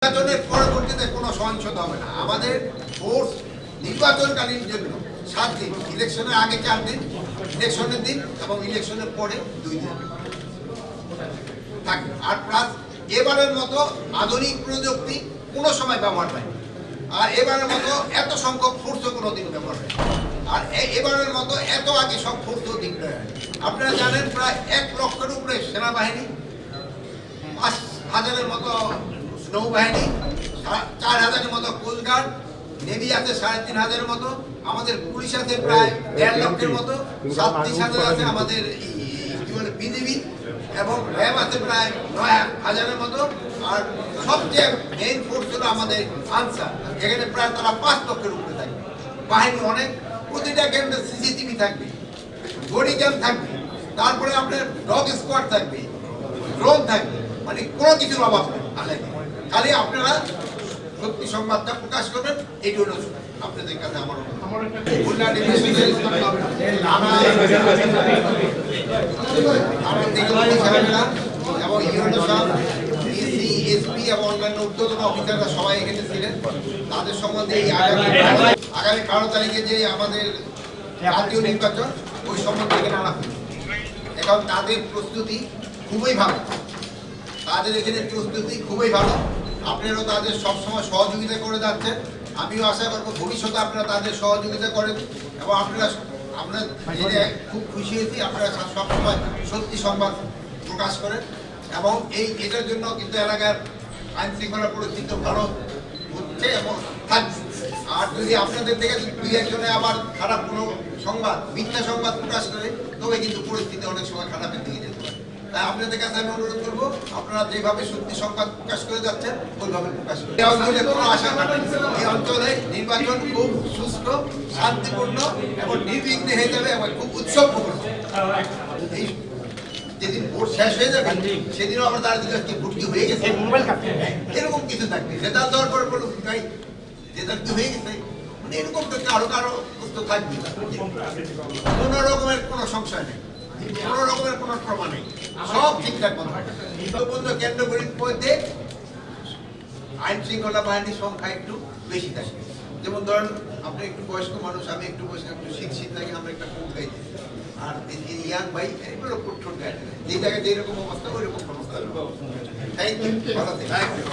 নির্বাচনের পরবর্তীতে কোনো সহিংসতা হবে না। আমাদের ফোর্স নির্বাচনকালীন জন্য 7 দিন, ইলেকশনের আগে 4 দিন, ইলেকশনের দিন এবং ইলেকশনের পরে 2 দিন থাকবে। আর প্লাস এবারের মতো আধুনিক প্রযুক্তি কোনো সময় ব্যবহার হয়নি, আর এবারের মতো এত সংখ্যক ফোর্সও কোনোদিন ব্যবহার হয়নি, আর এবারের মতো এত আগে সব ফোর্সও ডিপ্লয় হয়। আপনারা জানেন প্রায় 1 লক্ষের উপরে সেনাবাহিনী, 5,000-এর মতো নৌবাহিনী, 4,000-এর মতো কোস্টগার্ড, নেভি আছে 3,500-এর মতো, আমাদের পুলিশ আছে প্রায় 1.5 লক্ষের মতো, 37,000 আছে আমাদের বিজিবি, এবং র্যাব আছে প্রায় 9,000-এর মতো। আর সবচেয়ে মেইন ফোর্স হলো আমাদের আনসার, এখানে প্রায় তারা 5 লক্ষের উপরে থাকবে। বাহিনী অনেক, প্রতিটা কেন্দ্রে সিসিটিভি থাকবে, বডি ক্যাম থাকবে, তারপরে আপনার ডগ স্কোয়াড থাকবে, ড্রোন থাকবে, মানে কোনো কিছুর অভাব নেই। খালি আপনারা সত্যি সংবাদটা প্রকাশ করবেন, এই জন্য আপনাদের কাছে আমার এবং এসপি এবং অন্যান্য ঊর্ধ্বতন অফিসাররা সবাই এখানে ছিলেন। তাদের সম্বন্ধে এই আগামী 12 তারিখে যে আমাদের জাতীয় নির্বাচন, ওই সম্বন্ধে এখানে আনা হয়েছে। এখন তাদের প্রস্তুতি খুবই ভালো, তাদের এখানে প্রস্তুতি খুবই ভালো। আপনারাও তাদের সবসময় সহযোগিতা করে যাচ্ছেন। আমিও আশা করবো ভবিষ্যতে আপনারা তাদের সহযোগিতা করেন, এবং আমরা খুব খুশি হয়েছি আপনারা সবসময় সত্যি সংবাদ প্রকাশ করেন। এবং এটার জন্য কিন্তু এলাকার আইন শৃঙ্খলা পরিস্থিতি ভালো হচ্ছে এবং থাকছে। আর যদি আপনাদের থেকে 2-1 জনে আবার খারাপ কোনো সংবাদ, মিথ্যা সংবাদ প্রকাশ করে, তবে কিন্তু পরিস্থিতি অনেক সময় খারাপের দিকে যেতে পারে। তাই আপনাদের কাছে আমি অনুরোধ করবো, আপনারা যেভাবে সত্যি সংবাদ প্রকাশ করে যাচ্ছেন ওইভাবে প্রকাশ করুন। এই অঞ্চলে কোনো আশা নাই, এই অঞ্চলে নির্বাচন খুব সুস্থ, শান্তিপূর্ণ এবং নির্বিঘ্নে হয়ে যাবে, এবং খুব উৎসবমুখর। এই যেদিন ভোট শেষ হয়ে যাবে সেদিনও আমরা তারা দিকে ভোট কি হয়ে গেছে এরকম কিছু থাকবে, রেজাল্ট দেওয়ার পর বলুন ভাই রেজাল্ট কি হয়ে গেছে, মানে এরকম কারো থাকবে, কোনো রকমের কোনো সংশয় নেই, কোনো রকমের কোনো প্রমাণ নেই, সব ঠিকঠাক মতো কেন্দ্র পরিস্থিতিতে আইন শৃঙ্খলা বাহিনীর সংখ্যা একটু বেশি থাকে। যেমন ধরেন আপনি একটু বয়স্ক মানুষ, আমি একটু বয়স্ক, একটু শীত থাকে, আমরা একটা কোট গাইছি, আর ইয়াং ভাই এগুলো কোট ঠোঁট গায়ে, যে জায়গায় যেরকম অবস্থা ওই রকম অবস্থা। থ্যাংক ইউ, ভালো থাকবেন।